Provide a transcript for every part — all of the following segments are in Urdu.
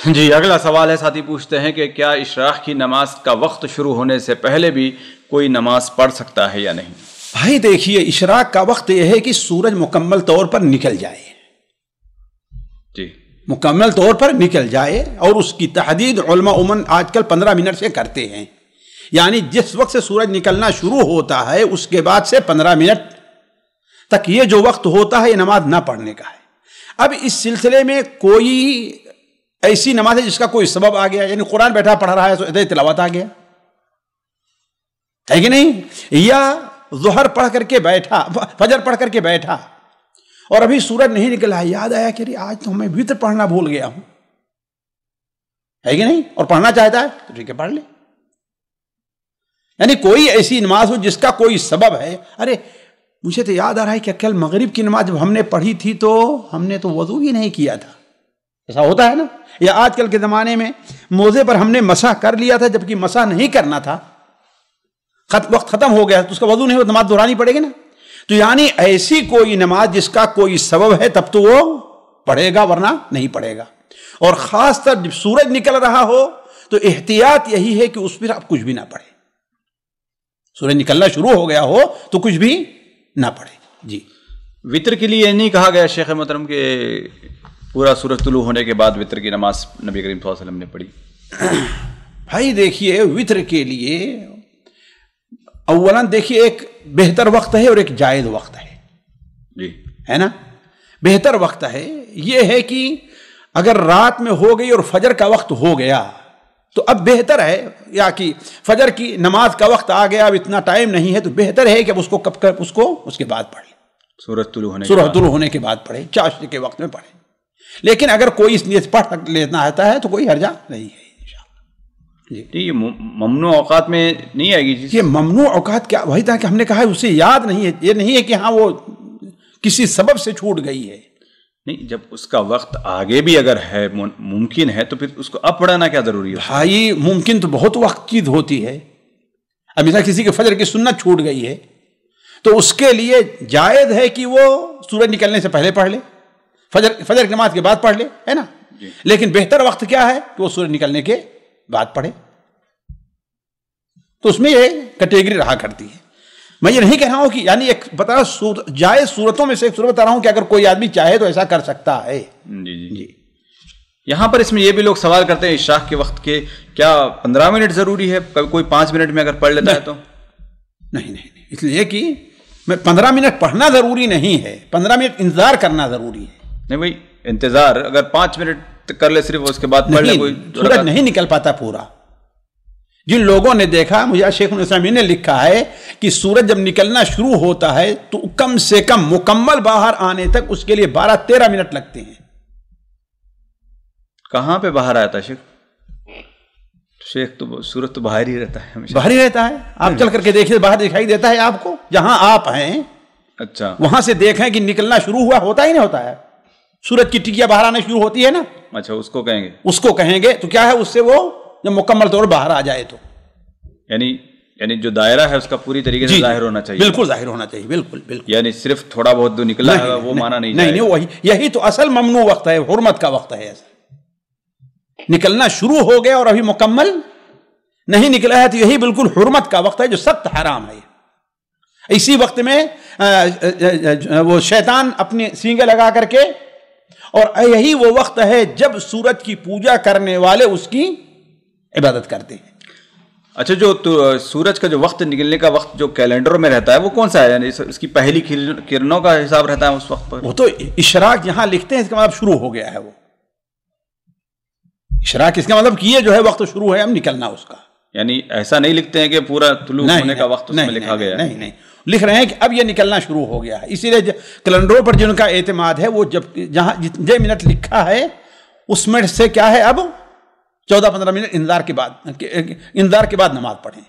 جی اگلا سوال ہے، ساتھی پوچھتے ہیں کہ کیا اشراق کی نماز کا وقت شروع ہونے سے پہلے بھی کوئی نماز پڑھ سکتا ہے یا نہیں؟ بھائی دیکھیے، اشراق کا وقت یہ ہے کہ سورج مکمل طور پر نکل جائے، جی مکمل طور پر نکل جائے، اور اس کی تحدید علماء عموماً آج کل 15 منٹ سے کرتے ہیں، یعنی جس وقت سے سورج نکلنا شروع ہوتا ہے اس کے بعد سے 15 منٹ تک یہ جو وقت ہوتا ہے یہ نماز نہ پڑھنے کا ہے۔ اب اس سلسلے میں کوئی ایسی نماز ہے جس کا کوئی سبب آ گیا، یعنی قرآن بیٹھا پڑھ رہا ہے تو تلاوت آ گیا ہے کہ نہیں، یا ظہر پڑھ کر کے بیٹھا، فجر پڑھ کر کے بیٹھا اور ابھی سورج نہیں نکلا ہے، یاد آیا کہ آج تو میں وتر پڑھنا بھول گیا ہوں، ہے کہ نہیں، اور پڑھنا چاہتا ہے تو ٹھیک ہے پڑھ لے۔ یعنی کوئی ایسی نماز ہو جس کا کوئی سبب ہے، ارے مجھے تو یاد آ رہا ہے کہ کل مغرب کی نماز جب ہم نے پڑھی تھی تو ہم نے تو وضو ہی نہیں کیا تھا، ایسا ہوتا ہے نا، یا آج کل کے زمانے میں موزے پر ہم نے مسح کر لیا تھا جبکہ مسح نہیں کرنا تھا، وقت ختم ہو گیا تو اس کا وضو نہیں ہو، نماز دہرانی پڑے گی نا۔ تو یعنی ایسی کوئی نماز جس کا کوئی سبب ہے تب تو وہ پڑھے گا، ورنہ نہیں پڑھے گا۔ اور خاص طر جب سورج نکل رہا ہو تو احتیاط یہی ہے کہ اس پر آپ کچھ بھی نہ پڑھے، سورج نکلنا شروع ہو گیا ہو تو کچھ بھی نہ پڑھے۔ جی وطر کے لیے نہیں کہا گیا شیخ محترم کہ پورا سورج طلوع ہونے کے بعد وطر کی نماز نبی کریم صلی اللہ علیہ وسلم نے پڑھی؟ بھائی دیکھیے، وطر کے لیے اولاً دیکھیے ایک بہتر وقت ہے اور ایک جائز وقت ہے، جی ہے نا۔ بہتر وقت ہے یہ ہے کہ اگر رات میں ہو گئی اور فجر کا وقت ہو گیا تو اب بہتر ہے، یا کہ فجر کی نماز کا وقت آ گیا، اب اتنا ٹائم نہیں ہے تو بہتر ہے کہ اب اس کے بعد پڑھ لیں، سورج طلوع ہونے کے بعد پڑھے، چاشت کے وقت میں پڑھے۔ لیکن اگر کوئی اس نیت پڑھ لینا آتا ہے تو کوئی حرجہ نہیں ہے انشاءاللہ۔ جی یہ ممنوع اوقات میں نہیں آئے گی؟ یہ ممنوع اوقات کیا وہی تھا کہ ہم نے کہا ہے اسے یاد نہیں ہے، یہ نہیں ہے کہ ہاں وہ کسی سبب سے چھوٹ گئی ہے، نہیں، جب اس کا وقت آگے بھی اگر ہے ممکن ہے تو پھر اس کو اب پڑھنا کیا ضروری ہے؟ بھائی ممکن تو بہت وقت چیز ہوتی ہے، اب مثلا کسی کے فجر کی سنت چھوٹ گئی ہے تو اس کے لیے جائز ہے کہ وہ سورج نکلنے سے پہلے پڑھ لے، فجر کی نماز کے بعد پڑھ لے، ہے نا۔ لیکن بہتر وقت کیا ہے کہ وہ سورج نکلنے کے بعد پڑھے، تو اس میں یہ کیٹیگری رہا کرتی ہے۔ میں یہ نہیں کہہ رہا ہوں کہ یعنی ایک بتا جائز صورتوں میں سے ایک صورت بتا رہا ہوں کہ اگر کوئی آدمی چاہے تو ایسا کر سکتا ہے۔ جی جی جی۔ یہاں پر اس میں یہ بھی لوگ سوال کرتے ہیں عشاء کے وقت کے کیا 15 منٹ ضروری ہے؟ کوئی 5 منٹ میں اگر پڑھ لیتا ہے تو؟ نہیں، اس لیے کہ 15 منٹ پڑھنا ضروری نہیں ہے، 15 منٹ انتظار کرنا ضروری ہے۔ نہیں بھائی انتظار اگر 5 منٹ کر لے صرف، اس کے بعد پڑھ لے، کوئی سورج نہیں نکل پاتا پورا۔ جن لوگوں نے دیکھا، مجھے شیخ الاسلام نے لکھا ہے کہ سورج جب نکلنا شروع ہوتا ہے تو کم سے کم مکمل باہر آنے تک اس کے لیے 12-13 منٹ لگتے ہیں۔ کہاں پہ باہر آتا ہے شیخ؟ تو سورج تو باہر ہی رہتا ہے، باہر ہی رہتا ہے، آپ چل کر کے دیکھیں باہر دکھائی دیتا ہے آپ کو، جہاں آپ ہیں اچھا وہاں سے دیکھیں کہ نکلنا شروع ہوا، ہوتا ہی نہیں ہوتا ہے، سورج کی ٹکیا باہر آنا شروع ہوتی ہے نا، اچھا اس کو کہیں گے، اس کو کہیں گے تو کیا ہے، اس سے وہ جب مکمل طور باہر آ جائے تو یعنی جو دائرہ ہے اس کا پوری طریقے سے ظاہر ہونا چاہیے، بالکل ظاہر ہونا چاہیے، بالکل بالکل، یعنی صرف تھوڑا بہت جو نکلا ہے وہ مانا نہیں، وہی یہی تو اصل ممنوع وقت ہے، حرمت کا وقت ہے۔ ایسا نکلنا شروع ہو گیا اور ابھی مکمل نہیں نکلا ہے تو یہی بالکل حرمت کا وقت ہے جو سخت حرام ہے۔ اسی وقت میں وہ شیطان اپنے سینگے لگا کر کے، اور یہی وہ وقت ہے جب سورج کی پوجا کرنے والے اس کی عبادت کرتے ہیں۔ اچھا، جو سورج کا جو وقت نکلنے کا وقت جو کیلنڈر میں رہتا ہے وہ کون سا ہے؟ یعنی اس کی پہلی کرنوں کا حساب رہتا ہے اس وقت پر؟ وہ تو اشراق یہاں لکھتے ہیں، اس کا مطلب شروع ہو گیا ہے، وہ اشراق اس کا مطلب کہ یہ جو ہے وقت شروع ہے اب نکلنا اس کا، یعنی ایسا نہیں لکھتے ہیں کہ پورا طلوع ہونے کا وقت اس میں لکھا گیا ہے؟ نہیں، لکھ رہے ہیں کہ اب یہ نکلنا شروع ہو گیا ہے۔ اسی لیے کیلنڈروں پر جن کا اعتماد ہے وہ جہاں جتنے منٹ لکھا ہے اس منٹ سے کیا ہے اب 14-15 منٹ انتظار کے بعد نماز پڑھیں۔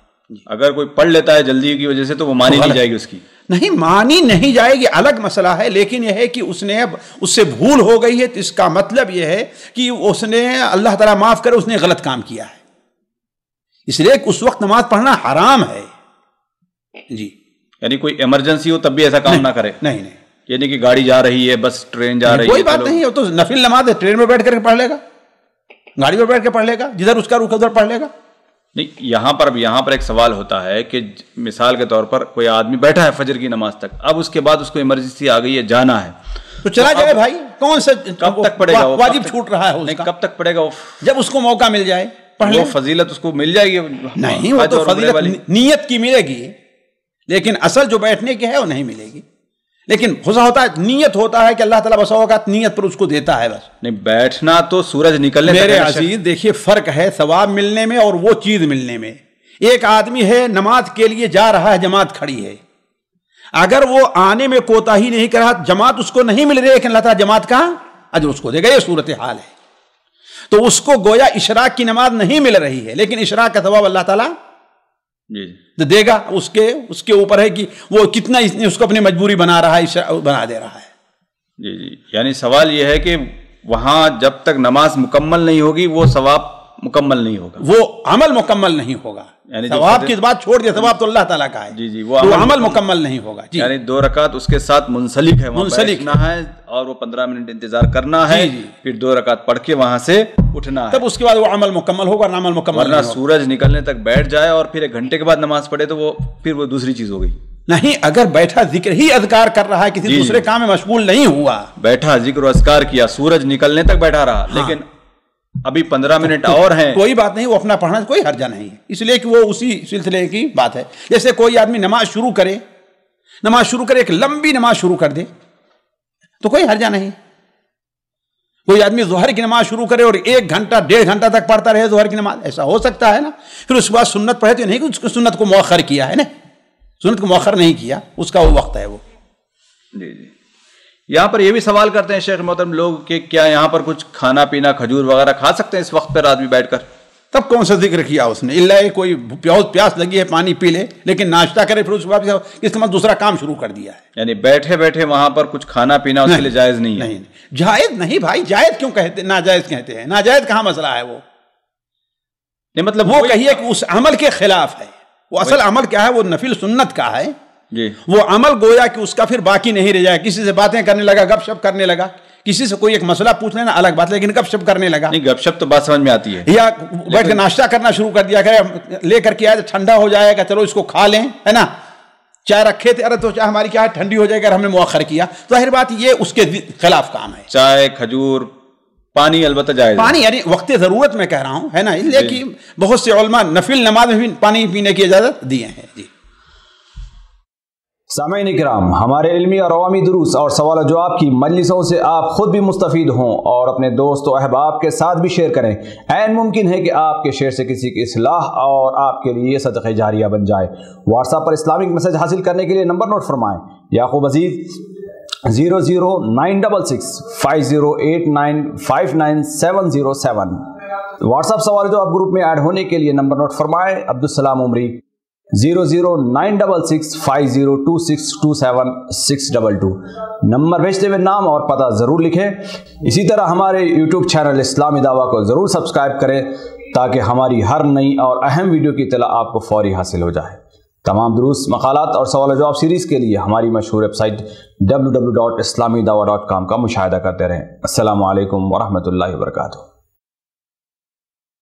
اگر کوئی پڑھ لیتا ہے جلدی کی وجہ سے تو وہ مانی نہیں جائے گی اس کی؟ نہیں، مانی نہیں جائے گی، الگ مسئلہ ہے، لیکن یہ ہے کہ اس نے اب اس سے بھول ہو گئی ہے تو اس کا مطلب یہ ہے کہ اس نے اللہ تعالیٰ معاف کرے اس نے غلط کام کیا ہے، اس لیے اس وقت نماز پڑھنا حرام ہے۔ جی، یعنی کوئی ایمرجنسی ہو تب بھی ایسا کام نہ کرے؟ نہیں، یعنی کہ گاڑی جا رہی ہے، بس ٹرین جا رہی ہے، کوئی بات نہیں، وہ تو نفل نماز ہے، ٹرین میں بیٹھ کر کے پڑھ لے گا، گاڑی پر بیٹھ کے پڑھ لے گا، جدھر اس کا رخ ادھر پڑھ لے گا۔ نہیں، یہاں پر ایک سوال ہوتا ہے کہ مثال کے طور پر کوئی آدمی بیٹھا ہے فجر کی نماز تک، اب اس کے بعد اس کو ایمرجنسی آ گئی ہے، جانا ہے، تو چلا جائے بھائی، کون سے کب تک پڑے گا؟ واجب چھوٹ رہا ہے اس کا، کب تک پڑے گا؟ جب اس کو موقع مل جائے پڑھ لے۔ وہ فضیلت اس کو مل جائے گی؟ نہیں، وہ تو فضیلت نیت کی ملے گی، لیکن اصل جو بیٹھنے کی ہے وہ نہیں ملے گی۔ لیکن خدا ہوتا ہے، نیت ہوتا ہے کہ اللہ تعالیٰ بس اوقات نیت پر اس کو دیتا ہے بس۔ نہیں، بیٹھنا تو سورج نکلنے تک۔ میرے عزیز دیکھیے، فرق ہے ثواب ملنے میں اور وہ چیز ملنے میں۔ ایک آدمی ہے نماز کے لیے جا رہا ہے، جماعت کھڑی ہے، اگر وہ آنے میں کوتاہی نہیں کر رہا، جماعت اس کو نہیں مل رہی، لیکن اللہ تعالیٰ جماعت کا اجر اس کو دے گا، یہ صورتحال ہے۔ تو اس کو گویا اشراق کی نماز نہیں مل رہی ہے، لیکن اشراق کا ثواب اللہ تعالیٰ دے گا۔ اس کے اوپر ہے کہ وہ کتنا اس کو اپنی مجبوری بنا رہا ہے، بنا دے رہا ہے۔ جی جی، یعنی سوال یہ ہے کہ وہاں جب تک نماز مکمل نہیں ہوگی وہ ثواب مکمل نہیں ہوگا، وہ عمل مکمل نہیں ہوگا۔ یعنی ثواب کی بات چھوڑ دیا، ثواب تو اللہ تعالیٰ کا ہے۔ جی جی، وہ عمل مکمل نہیں ہوگا۔ جی، یعنی 2 رکعت اس کے ساتھ منسلک ہے، منسلک ہے، اور وہ 15 منٹ انتظار کرنا ہے، پھر 2 رکعت پڑھ کے وہاں سے اٹھنا ہے، تب اس کے بعد وہ عمل مکمل ہوگا، نہ عمل مکمل ورنہ سورج نکلنے تک بیٹھ جائے اور پھر 1 گھنٹے کے بعد نماز پڑھے تو پھر وہ دوسری چیز ہو گئی۔ نہیں، اگر بیٹھا ذکر ہی اذکار کر رہا ہے، کسی دوسرے کام میں مشغول نہیں ہوا، بیٹھا ذکر و اذکار کیا، سورج نکلنے تک بیٹھا رہا، لیکن ابھی 15 منٹ اور ہیں، کوئی بات نہیں، وہ اپنا پڑھنا کوئی حرجہ نہیں ہے، اس لیے کہ وہ اسی سلسلے کی بات ہے۔ جیسے کوئی آدمی نماز شروع کرے، ایک لمبی نماز شروع کر دے تو کوئی حرجہ نہیں۔ کوئی آدمی ظہر کی نماز شروع کرے اور 1 گھنٹہ 1.5 گھنٹہ تک پڑھتا رہے ظہر کی نماز، ایسا ہو سکتا ہے نا۔ پھر اس کے بعد سنت پڑھے تو نہیں کہ اس کو سنت کو مؤخر کیا ہے نا، سنت کو مؤخر نہیں کیا، اس کا وہ وقت ہے وہ۔ جی جی، یہاں پر یہ بھی سوال کرتے ہیں شیخ محترم لوگ کہ کیا یہاں پر کچھ کھانا پینا کھجور وغیرہ کھا سکتے ہیں اس وقت پر آدمی بیٹھ کر؟ تب کون سا ذکر کیا اس نے؟ اللہ کوئی پیاس لگی ہے پانی پی لے، لیکن ناشتہ کرے پھر اس کے بعد اس کے بعد دوسرا کام شروع کر دیا ہے۔ یعنی بیٹھے بیٹھے وہاں پر کچھ کھانا پینا اس کے لیے جائز نہیں ہے؟ نہیں، جائز نہیں بھائی، جائز کیوں کہتے، ناجائز کہتے ہیں؟ ناجائز کہاں مسئلہ ہے؟ وہ نہیں، مطلب وہ کہیے کہ اس عمل کے خلاف ہے۔ وہ اصل عمل کیا ہے؟ وہ نفل سنت کا ہے جی، وہ عمل گویا کہ اس کا پھر باقی نہیں رہ جائے۔ کسی سے باتیں کرنے لگا، گپ شپ کرنے لگا، کسی سے کوئی ایک مسئلہ پوچھ لینا الگ بات، لیکن گپ شپ کرنے لگا، نہیں گپ شپ تو بات سمجھ میں آتی ہے، یا بیٹھ کے ناشتہ کرنا شروع کر دیا کہ لے کر کے آئے تو ٹھنڈا ہو جائے گا، چلو اس کو کھا لیں، ہے نا، چائے رکھے تھے، ارے تو چائے ہماری کیا ہے ٹھنڈی ہو جائے گا، ہم نے مؤخر کیا، ظاہر بات یہ اس کے خلاف کام ہے۔ چائے، کھجور، پانی البتہ جائز، پانی یعنی وقت ضرورت میں کہہ رہا ہوں، ہے نا، اس لیے کہ بہت سے علماء نفل نماز میں بھی پانی پینے کی اجازت دیے ہیں۔ جی سامعین کرام، ہمارے علمی اور عوامی دروس اور سوال و جواب کی مجلسوں سے آپ خود بھی مستفید ہوں اور اپنے دوست و احباب کے ساتھ بھی شیئر کریں۔ عین ممکن ہے کہ آپ کے شیئر سے کسی کی اصلاح اور آپ کے لیے صدقہ جاریہ بن جائے۔ واٹس ایپ پر اسلامک میسج حاصل کرنے کے لیے نمبر نوٹ فرمائیں: یعقوب عزیز 00966 508959 واٹس ایپ سوال جو آپ گروپ میں ایڈ ہونے کے لیے نمبر نوٹ فرمائیں: عبدالسلام عمری 00966 502627 نمبر بھیجتے ہوئے نام اور پتہ ضرور لکھیں۔ اسی طرح ہمارے یوٹیوب چینل اسلامی دعویٰ کو ضرور سبسکرائب کریں تاکہ ہماری ہر نئی اور اہم ویڈیو کی اطلاع آپ کو فوری حاصل ہو جائے۔ تمام دروس، مقالات اور سوال و جواب سیریز کے لیے ہماری مشہور ویب سائٹ www.islamidawah.com کا مشاہدہ کرتے رہیں۔ السلام علیکم ورحمۃ اللہ وبرکاتہ۔